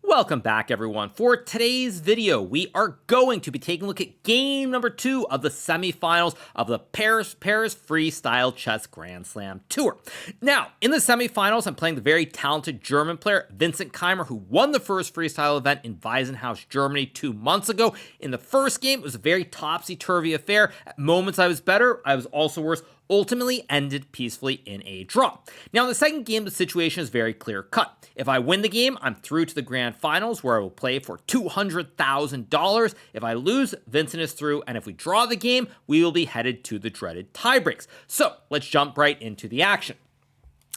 Welcome back, everyone. For today's video, we are going to be taking a look at game number 2 of the semifinals of the Paris Freestyle Chess Grand Slam Tour. Now, in the semifinals, I'm playing the very talented German player Vincent Keymer, who won the first freestyle event in Weissenhaus, Germany 2 months ago. In the first game, it was a very topsy-turvy affair. At moments I was better, I was also worse. Ultimately ended peacefully in a draw. Now, in the second game, the situation is very clear-cut. If I win the game, I'm through to the grand finals, where I will play for $200,000. If I lose, Vincent is through, and if we draw the game, we will be headed to the dreaded tiebreaks. So, let's jump right into the action.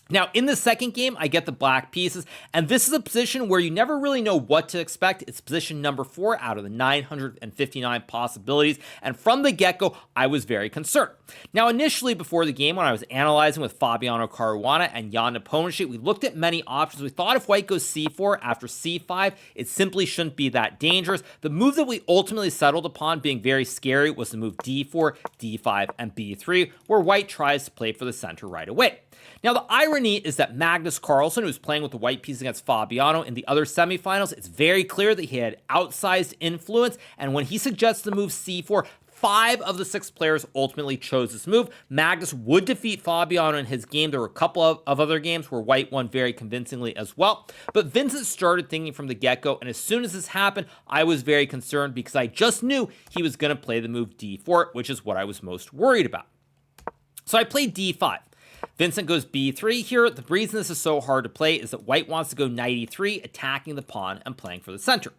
Now, in the second game, I get the black pieces, and this is a position where you never really know what to expect. It's position number 4 out of the 959 possibilities, and from the get-go, I was very concerned. Now, initially, before the game, when I was analyzing with Fabiano Caruana and Jan Nepomniachtchi, we looked at many options. We thought if white goes c4 after c5, it simply shouldn't be that dangerous. The move that we ultimately settled upon being very scary was the move d4, d5, and b3, where white tries to play for the center right away. Now, the irony is that Magnus Carlsen, who's playing with the white piece against Fabiano in the other semifinals, it's very clear that he had outsized influence, and when he suggests the move c4, 5 of the 6 players ultimately chose this move. Magnus would defeat Fabiano in his game. There were a couple of other games where white won very convincingly as well. But Vincent started thinking from the get-go, and as soon as this happened, I was very concerned because I just knew he was going to play the move d4, which is what I was most worried about. So I played d5. Vincent goes b3 here. The reason this is so hard to play is that white wants to go knight e3, attacking the pawn and playing for the center.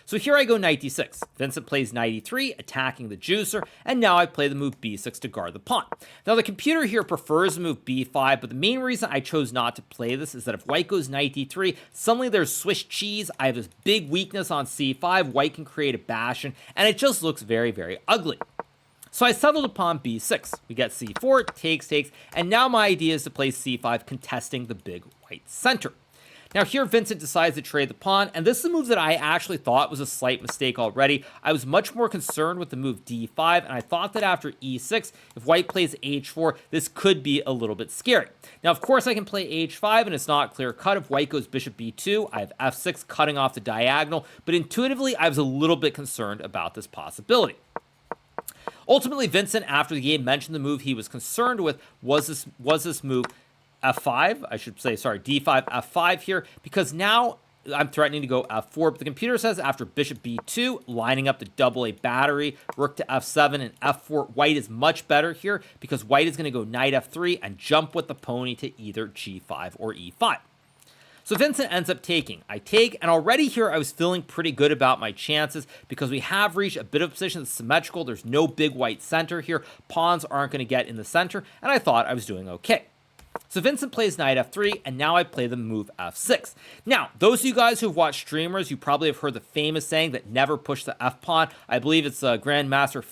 So here I go knight d6. Vincent plays knight e3, attacking the juicer, and now I play the move b6 to guard the pawn. Now the computer here prefers the move b5, but the main reason I chose not to play this is that if white goes knight d3, suddenly there's Swiss cheese. I have this big weakness on c5. White can create a bastion, and it just looks very, very ugly. So I settled upon b6. We get c4, takes, and now my idea is to play c5, contesting the big white center. Now here Vincent decides to trade the pawn, and this is a move that I actually thought was a slight mistake already. I was much more concerned with the move d5, and I thought that after e6, if white plays h4, this could be a little bit scary. Now, of course, I can play h5, and it's not clear-cut. If white goes bishop b2, I have f6 cutting off the diagonal, but intuitively, I was a little bit concerned about this possibility. Ultimately, Vincent, after the game, mentioned the move he was concerned with was this move f5, I should say, sorry, d5, f5 here, because now I'm threatening to go f4, but the computer says after bishop b2, lining up the double A battery, rook to f7 and f4, white is much better here because white is going to go knight f3 and jump with the pony to either g5 or e5. So Vincent ends up taking. I take, and already here I was feeling pretty good about my chances because we have reached a bit of a position that's symmetrical. There's no big white center here. Pawns aren't going to get in the center, and I thought I was doing okay. So Vincent plays knight f3, and now I play the move f6. Now, those of you guys who've watched streamers, you probably have heard the famous saying that never push the f-pawn. I believe it's Grandmaster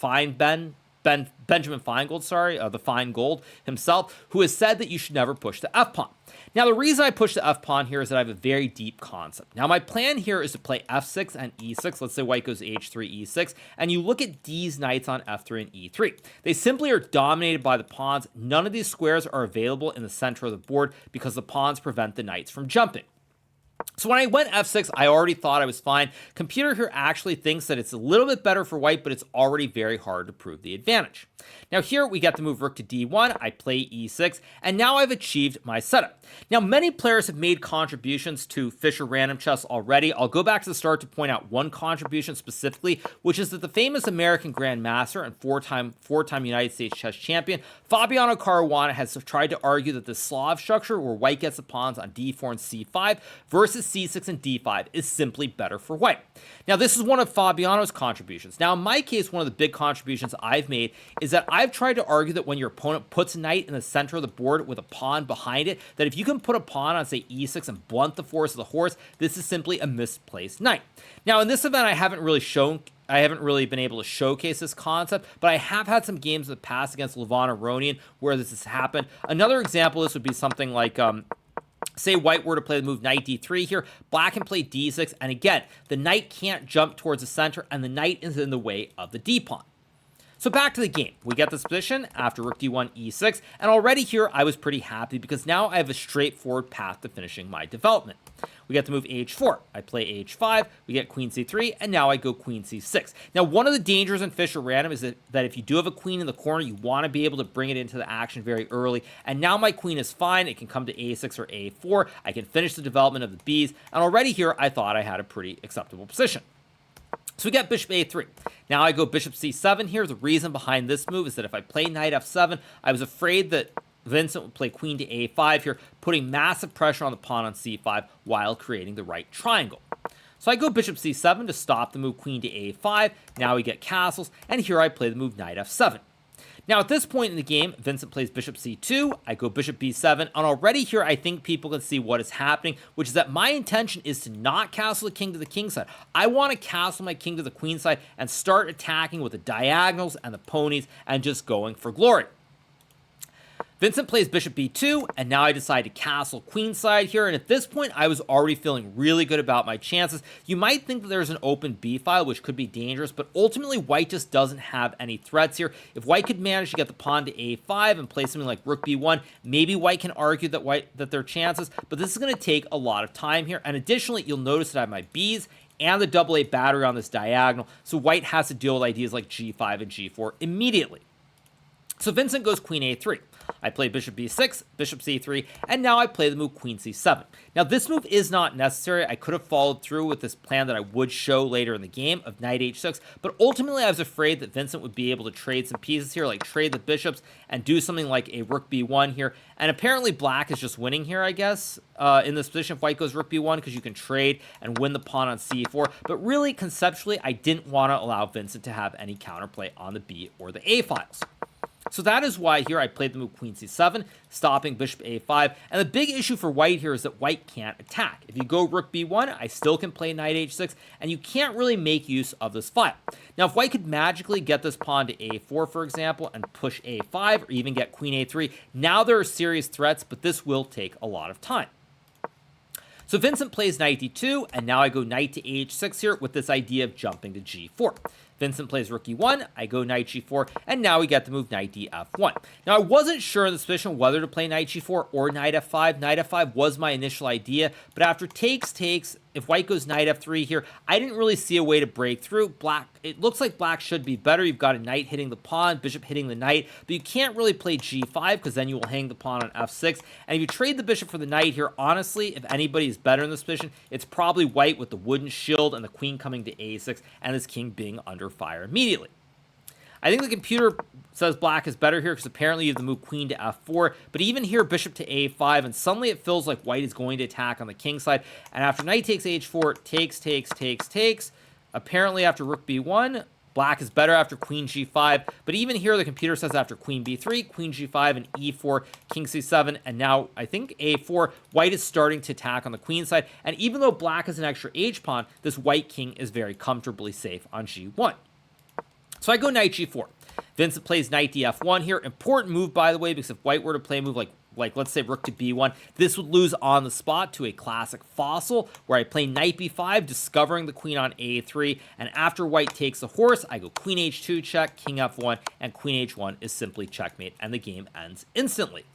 Benjamin Feingold, the Feingold himself, who has said that you should never push the f-pawn. Now, the reason I push the f-pawn here is that I have a very deep concept. Now, my plan here is to play f6 and e6. Let's say white goes h3, e6, and you look at these knights on f3 and e3. They simply are dominated by the pawns. None of these squares are available in the center of the board because the pawns prevent the knights from jumping. So when I went f6, I already thought I was fine. Computer here actually thinks that it's a little bit better for white, but it's already very hard to prove the advantage. Now here we get the move rook to d1, I play e6, and now I've achieved my setup. Now many players have made contributions to Fischer Random Chess already. I'll go back to the start to point out one contribution specifically, which is that the famous American Grandmaster and four-time United States chess champion, Fabiano Caruana, has tried to argue that the Slav structure where white gets the pawns on d4 and c5 versus c6 and d5 is simply better for white. Now this is one of Fabiano's contributions. Now in my case, one of the big contributions I've made is that I've tried to argue that when your opponent puts a knight in the center of the board with a pawn behind it, that if you can put a pawn on, say, e6 and blunt the force of the horse, this is simply a misplaced knight. Now, in this event, I haven't really been able to showcase this concept, but I have had some games in the past against Levon Aronian where this has happened. Another example of this would be something like, say white were to play the move knight d3 here, black can play d6, and again, the knight can't jump towards the center, and the knight is in the way of the d-pawn. So So back to the game. We get this position after rook d1, e6, and already here I was pretty happy because now I have a straightforward path to finishing my development. We get to move h4. I play h5, we get queen c3, and now I go queen c6. Now, one of the dangers in Fischer Random is that if you do have a queen in the corner, you want to be able to bring it into the action very early. And now my queen is fine. It can come to a6 or a4. I can finish the development of the b's. And already here, I thought I had a pretty acceptable position. So we get bishop a3. Now I go bishop c7 here. The reason behind this move is that if I play knight f7, I was afraid that Vincent would play queen to a5 here, putting massive pressure on the pawn on c5 while creating the right triangle. So I go bishop c7 to stop the move queen to a5. Now we get castles, and here I play the move knight f7. Now at this point in the game, Vincent plays bishop c2, I go bishop b7, and already here I think people can see what is happening, which is that my intention is to not castle the king to the king side. I want to castle my king to the queen side and start attacking with the diagonals and the ponies and just going for glory. Vincent plays bishop b2, and now I decide to castle queenside here, and at this point, I was already feeling really good about my chances. You might think that there's an open b file, which could be dangerous, but ultimately, white just doesn't have any threats here. If white could manage to get the pawn to a5 and play something like rook b1, maybe white can argue that there are chances, but this is going to take a lot of time here, and additionally, you'll notice that I have my b's and the AA battery on this diagonal, so white has to deal with ideas like g5 and g4 immediately. So Vincent goes queen a3. I play bishop b6, bishop c3, and now I play the move queen c7. Now this move is not necessary. I could have followed through with this plan that I would show later in the game of knight h6, but ultimately I was afraid that Vincent would be able to trade some pieces here, like trade the bishops and do something like a rook b1 here. And apparently black is just winning here, I guess, in this position if white goes rook b1, because you can trade and win the pawn on c4. But really, conceptually, I didn't want to allow Vincent to have any counterplay on the b or the a files. So that is why here I played the move queen c7, stopping bishop a5, and the big issue for white here is that white can't attack. If you go rook b1, I still can play knight h6, and you can't really make use of this file. Now, if white could magically get this pawn to a4, for example, and push a5, or even get queen a3, now there are serious threats, but this will take a lot of time. So Vincent plays knight d2, and now I go knight to h6 here with this idea of jumping to g4. Vincent plays rook e1, I go knight g4, and now we get to move knight df1. Now, I wasn't sure in this position whether to play knight g4 or knight f5. Knight f5 was my initial idea, but after takes, if white goes knight f3 here, I didn't really see a way to break through. It looks like black should be better. You've got a knight hitting the pawn, bishop hitting the knight, but you can't really play g5 because then you will hang the pawn on f6. And if you trade the bishop for the knight here, honestly, if anybody is better in this position, it's probably white with the wooden shield and the queen coming to a6 and this king being under fire immediately. I think the computer says black is better here because apparently you have to move queen to f4, but even here bishop to a5, and suddenly it feels like white is going to attack on the king side. And after knight takes h4, takes. Apparently after rook b1, black is better after queen g5, but even here the computer says after queen b3, queen g5, and e4, king c7, and now I think a4, white is starting to attack on the queen side, and even though black has an extra h-pawn, this white king is very comfortably safe on g1. So I go knight g4. Vincent plays knight df1 here. Important move, by the way, because if white were to play a move like let's say rook to b1, this would lose on the spot to a classic fossil, where I play knight b5, discovering the queen on a3, and after white takes the horse, I go queen h2 check, king f1, and queen h1 is simply checkmate, and the game ends instantly.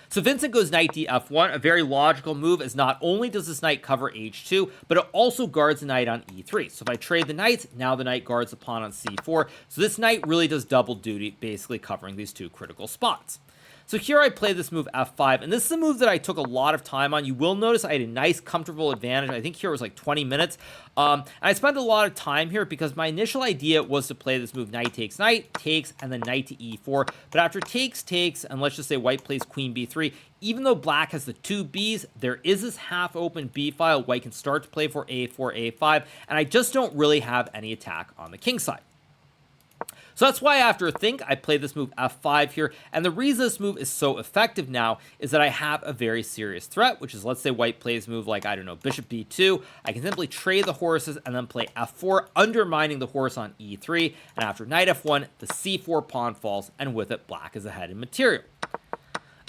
So Vincent goes knight df1, a very logical move, as not only does this knight cover h2, but it also guards the knight on e3. So if I trade the knights, now the knight guards the pawn on c4. So this knight really does double duty, basically covering these two critical spots. So here I play this move f5, and this is a move that I took a lot of time on. You will notice I had a nice, comfortable advantage. I think here it was like 20 minutes. And I spent a lot of time here because my initial idea was to play this move knight, takes, and then knight to e4. But after takes, and let's just say white plays queen b3, even though black has the two b's, there is this half-open b file. White can start to play for a4, a5, and I just don't really have any attack on the king side. So that's why after a think, I play this move f5 here, and the reason this move is so effective now is that I have a very serious threat, which is, let's say white plays a move like, I don't know, bishop b2, I can simply trade the horses and then play f4, undermining the horse on e3, and after knight f1, the c4 pawn falls, and with it, black is ahead in material.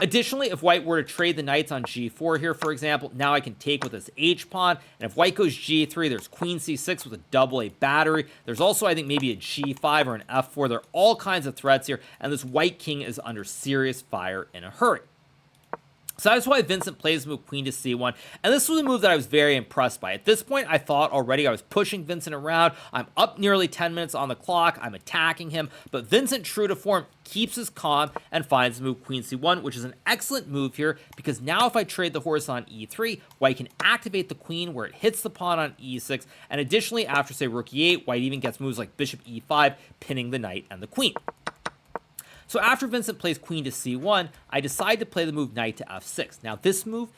Additionally, if white were to trade the knights on g4 here, for example, now I can take with this h-pawn, and if white goes g3, there's queen c6 with a double A battery. There's also, I think, maybe a g5 or an f4. There are all kinds of threats here, and this white king is under serious fire in a hurry. So that's why Vincent plays the move queen to c1, and this was a move that I was very impressed by. At this point, I thought already I was pushing Vincent around. I'm up nearly 10 minutes on the clock. I'm attacking him, but Vincent, true to form, keeps his calm and finds the move queen c1, which is an excellent move here because now if I trade the horse on e3, white can activate the queen where it hits the pawn on e6, and additionally, after, say, rook e8, white even gets moves like bishop e5, pinning the knight and the queen. So after Vincent plays queen to c1, I decide to play the move knight to f6. Now this move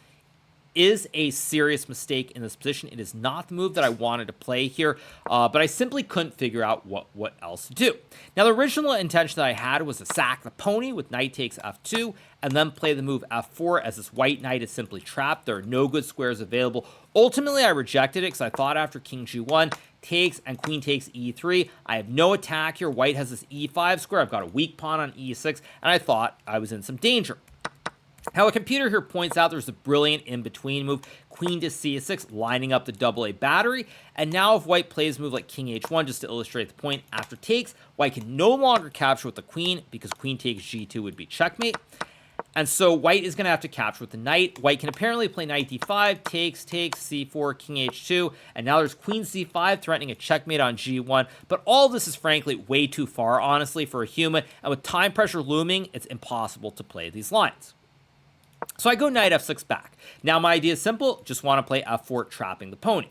is a serious mistake in this position. It is not the move that I wanted to play here, but I simply couldn't figure out what else to do. Now the original intention that I had was to sack the pony with knight takes f2, and then play the move f4 as this white knight is simply trapped. There are no good squares available. Ultimately, I rejected it because I thought after king g1, takes and queen takes e3, I have no attack here. White has this e5 square. I've got a weak pawn on e6, and I thought I was in some danger. Now, a computer here points out there's a brilliant in-between move, queen to c6, lining up the double A battery. And now if white plays a move like king h1, just to illustrate the point, after takes, white can no longer capture with the queen because queen takes g2 would be checkmate. And so white is going to have to capture with the knight. White can apparently play knight d5, takes, c4, king h2, and now there's queen c5 threatening a checkmate on g1. But all this is frankly way too far, honestly, for a human, and with time pressure looming, it's impossible to play these lines. So I go knight f6 back. Now my idea is simple, just want to play f4, trapping the pony.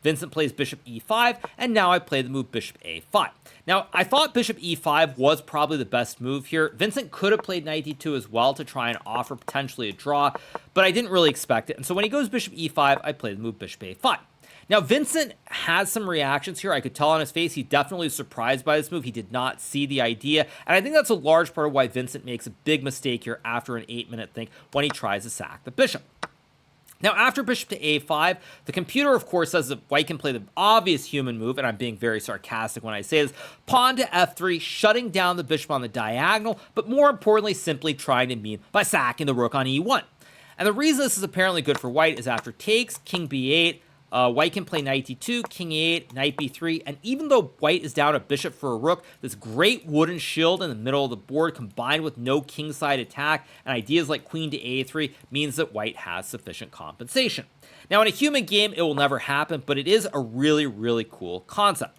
Vincent plays bishop e5, and now I play the move bishop a5. Now, I thought bishop e5 was probably the best move here. Vincent could have played knight d2 as well to try and offer potentially a draw, but I didn't really expect it. And so when he goes bishop e5, I play the move bishop a5. Now, Vincent has some reactions here. I could tell on his face he's definitely surprised by this move. He did not see the idea, and I think that's a large part of why Vincent makes a big mistake here after an 8-minute think when he tries to sack the bishop. Now, after bishop to a5, the computer, of course, says that white can play the obvious human move, and I'm being very sarcastic when I say this, pawn to f3, shutting down the bishop on the diagonal, but more importantly, simply trying to mean by sacking the rook on e1. And the reason this is apparently good for white is after takes, king b8, white can play knight d2, king e8, knight b3, and even though white is down a bishop for a rook, this great wooden shield in the middle of the board combined with no kingside attack and ideas like queen to a3 means that white has sufficient compensation. Now in a human game, it will never happen, but it is a really, really cool concept.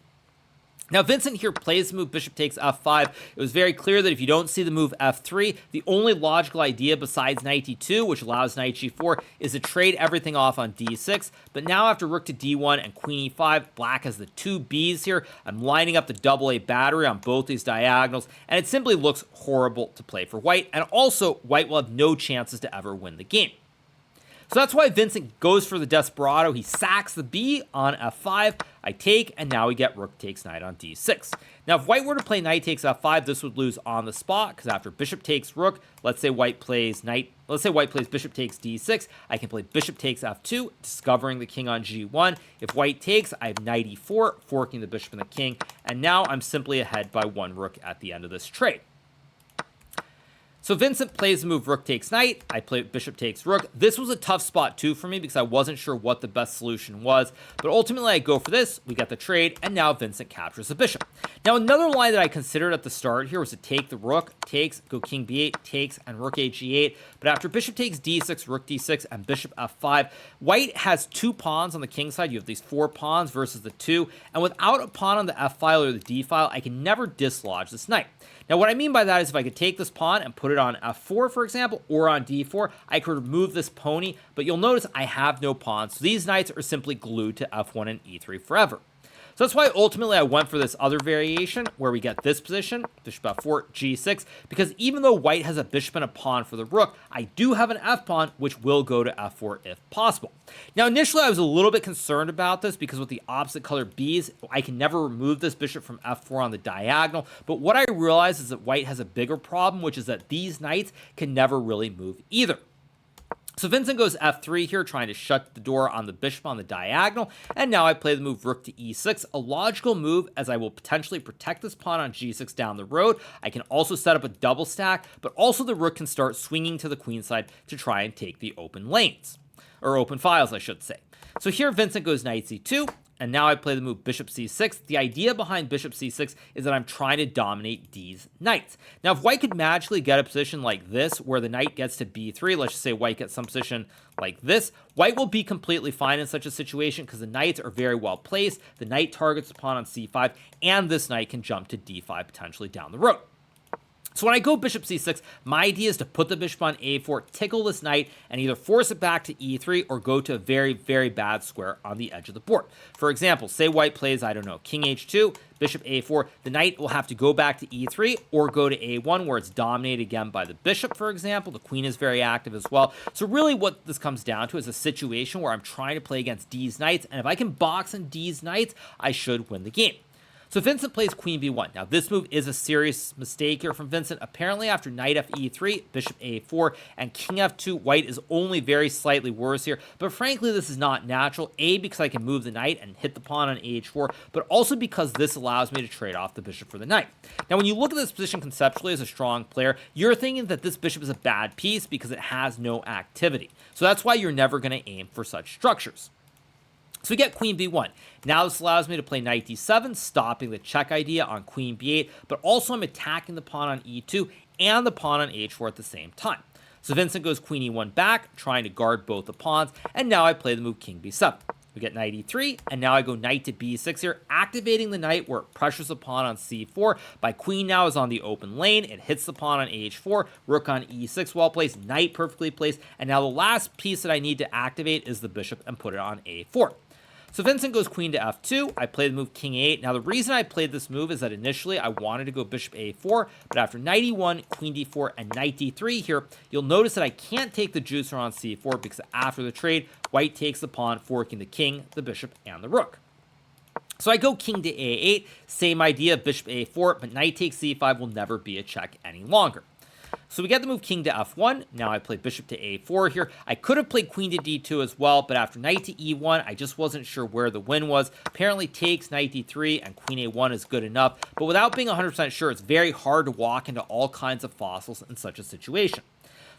Now, Vincent here plays the move bishop takes f5. It was very clear that if you don't see the move f3, the only logical idea besides knight d2, which allows knight g4, is to trade everything off on d6. But now after rook to d1 and queen e5, black has the two Bs here. I'm lining up the double A battery on both these diagonals, and it simply looks horrible to play for white. And also, white will have no chances to ever win the game. So that's why Vincent goes for the Desperado. He sacks the B on f5. I take, and now we get rook takes knight on d6. Now, if white were to play knight takes f5, this would lose on the spot, because after bishop takes rook, let's say white plays bishop takes d6, I can play bishop takes f2, discovering the king on g1. If white takes, I have knight e4, forking the bishop and the king, and now I'm simply ahead by one rook at the end of this trade. So Vincent plays the move rook takes knight, I play bishop takes rook. This was a tough spot too for me because I wasn't sure what the best solution was, but ultimately I go for this, we get the trade, and now Vincent captures the bishop. Now another line that I considered at the start here was to take the rook, takes, go king b8, takes, and rook a g8, but after bishop takes d6, rook d6, and bishop f5, white has two pawns on the king side. You have these 4 pawns versus the 2, and without a pawn on the f file or the d file, I can never dislodge this knight. Now what I mean by that is if I could take this pawn and put it on f4, for example, or on d4, I could remove this pony, but you'll notice I have no pawns, so these knights are simply glued to f1 and e3 forever. So that's why ultimately I went for this other variation where we get this position, bishop f4, g6, because even though white has a bishop and a pawn for the rook, I do have an f-pawn which will go to f4 if possible. Now initially I was a little bit concerned about this because with the opposite color Bs, I can never remove this bishop from f4 on the diagonal, but what I realized is that white has a bigger problem, which is that these knights can never really move either. So Vincent goes f3 here, trying to shut the door on the bishop on the diagonal, and now I play the move rook to e6, a logical move as I will potentially protect this pawn on g6 down the road. I can also set up a double stack, but also the rook can start swinging to the queen side to try and take the open lanes, or open files, I should say. So here Vincent goes knight c2, and now I play the move bishop c6. The idea behind bishop c6 is that I'm trying to dominate these knights. Now, if white could magically get a position like this, where the knight gets to b3, let's just say white gets some position like this, white will be completely fine in such a situation because the knights are very well placed. The knight targets the pawn on c5, and this knight can jump to d5 potentially down the road. So when I go bishop c6, my idea is to put the bishop on a4, tickle this knight, and either force it back to e3 or go to a very, very bad square on the edge of the board. For example, say white plays, I don't know, king h2, bishop a4, the knight will have to go back to e3 or go to a1 where it's dominated again by the bishop, for example. The queen is very active as well. So really what this comes down to is a situation where I'm trying to play against these knights, and if I can box in these knights, I should win the game. So Vincent plays queen b1. Now this move is a serious mistake here from Vincent. Apparently after knight fe3, bishop a4, and king f2, white is only very slightly worse here. But frankly, this is not natural. A, because I can move the knight and hit the pawn on h4, but also because this allows me to trade off the bishop for the knight. Now when you look at this position conceptually as a strong player, you're thinking that this bishop is a bad piece because it has no activity. So that's why you're never going to aim for such structures. So we get queen b1. Now this allows me to play knight d7, stopping the check idea on queen b8, but also I'm attacking the pawn on e2 and the pawn on h4 at the same time. So Vincent goes queen e1 back, trying to guard both the pawns, and now I play the move king b7. We get knight e3, and now I go knight to b6 here, activating the knight where it pressures the pawn on c4. My queen now is on the open lane. It hits the pawn on h4, rook on e6 well placed, knight perfectly placed, and now the last piece that I need to activate is the bishop and put it on a4. So Vincent goes queen to f2. I play the move king a8. Now the reason I played this move is that initially I wanted to go bishop a4, but after knight e1, queen d4, and knight d3 here, you'll notice that I can't take the juicer on c4 because after the trade, white takes the pawn, forking the king, the bishop, and the rook. So I go king to a8, same idea, bishop a4, but knight takes c5 will never be a check any longer. So we get the move king to f1. Now I play bishop to a4 here. I could have played queen to d2 as well, but after knight to e1, I just wasn't sure where the win was. Apparently takes knight d3 and queen a1 is good enough, but without being 100% sure, it's very hard to walk into all kinds of fossils in such a situation.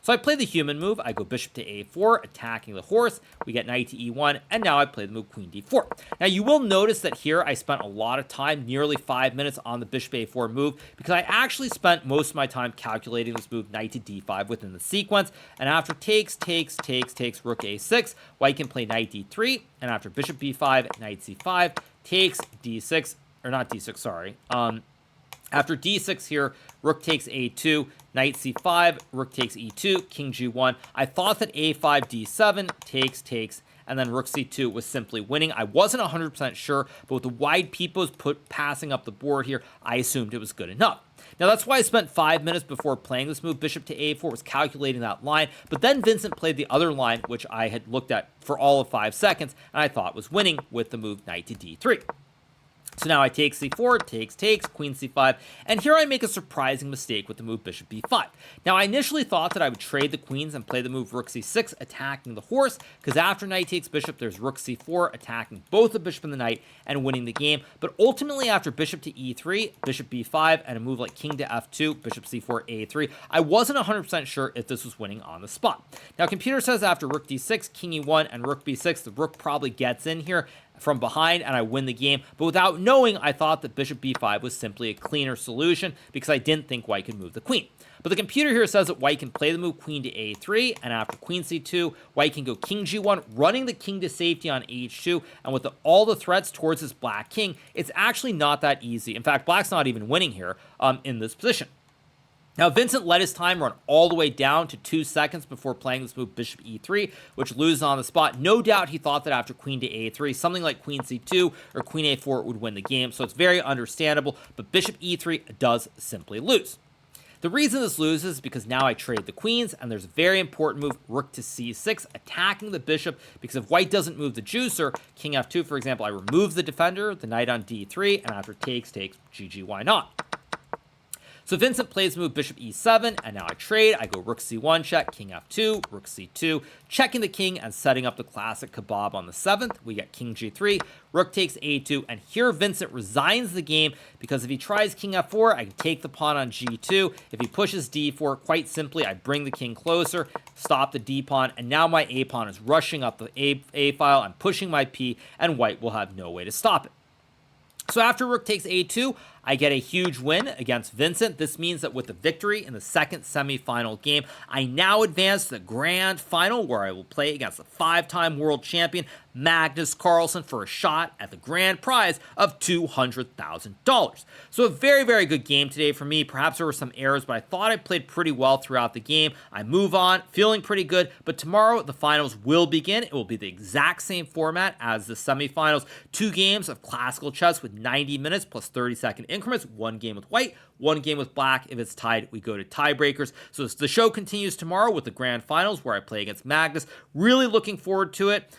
So I play the human move. I go bishop to a4, attacking the horse. We get knight to e1, and now I play the move queen d4. Now you will notice that here I spent a lot of time, nearly 5 minutes, on the bishop a4 move because I actually spent most of my time calculating this move knight to d5 within the sequence. And after takes, rook a6, white can play knight d3, and after bishop b5, knight c5, takes d6, or not d6, sorry. After d6 here, rook takes a2, knight c5, rook takes e2, king g1. I thought that a5, d7, takes, and then rook c2 was simply winning. I wasn't 100% sure, but with the wide peepos passing up the board here, I assumed it was good enough. Now that's why I spent 5 minutes before playing this move. Bishop to a4 was calculating that line, but then Vincent played the other line, which I had looked at for all of 5 seconds, and I thought was winning with the move knight to d3. So now I take c4, takes, queen c5, and here I make a surprising mistake with the move bishop b5. Now I initially thought that I would trade the queens and play the move rook c6, attacking the horse, because after knight takes bishop, there's rook c4, attacking both the bishop and the knight, and winning the game. But ultimately, after bishop to e3, bishop b5, and a move like king to f2, bishop c4, a3, I wasn't 100% sure if this was winning on the spot. Now computer says after rook d6, king e1, and rook b6, the rook probably gets in here from behind and I win the game, but without knowing, I thought that bishop b5 was simply a cleaner solution because I didn't think white could move the queen. But the computer here says that white can play the move queen to a3, and after queen c2, white can go king g1, running the king to safety on h2, and with all the threats towards this black king, it's actually not that easy. In fact, black's not even winning here in this position. Now, Vincent let his time run all the way down to 2 seconds before playing this move bishop e3, which loses on the spot. No doubt he thought that after queen to a3, something like queen c2 or queen a4 would win the game, so it's very understandable, but bishop e3 does simply lose. The reason this loses is because now I trade the queens, and there's a very important move, rook to c6, attacking the bishop, because if white doesn't move the juicer, king f2, for example, I remove the defender, the knight on d3, and after takes, GG, why not? So Vincent plays the move bishop e7, and now I trade. I go rook c1 check, king f2, rook c2, checking the king and setting up the classic kebab on the 7th. We get king g3, rook takes a2, and here Vincent resigns the game because if he tries king f4, I can take the pawn on g2. If he pushes d4, quite simply, I bring the king closer, stop the d pawn, and now my a pawn is rushing up the a file. I'm pushing my p, and white will have no way to stop it. So after rook takes a2, I get a huge win against Vincent. This means that with the victory in the second semifinal game, I now advance to the grand final where I will play against the 5-time world champion Magnus Carlsen for a shot at the grand prize of $200,000. So a very, very good game today for me. Perhaps there were some errors, but I thought I played pretty well throughout the game. I move on, feeling pretty good, but tomorrow the finals will begin. It will be the exact same format as the semifinals. 2 games of classical chess with 90 minutes plus 30-second increments, 1 game with white, 1 game with black. If it's tied, we go to tiebreakers. So the show continues tomorrow with the grand finals where I play against Magnus. Really looking forward to it.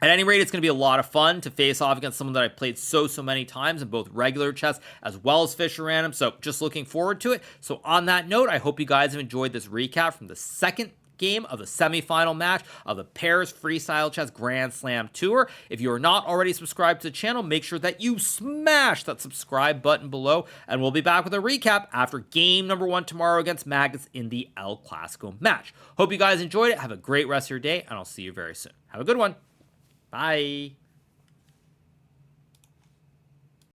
At any rate, it's going to be a lot of fun to face off against someone that I played so many times in both regular chess as well as Fischer Random. So just looking forward to it. So on that note, I hope you guys have enjoyed this recap from the second game of the semifinal match of the Paris Freestyle Chess Grand Slam Tour. If you are not already subscribed to the channel, make sure that you smash that subscribe button below, and we'll be back with a recap after game number 1 tomorrow against Magnus in the El Clasico match. Hope you guys enjoyed it. Have a great rest of your day, and I'll see you very soon. Have a good one. Bye.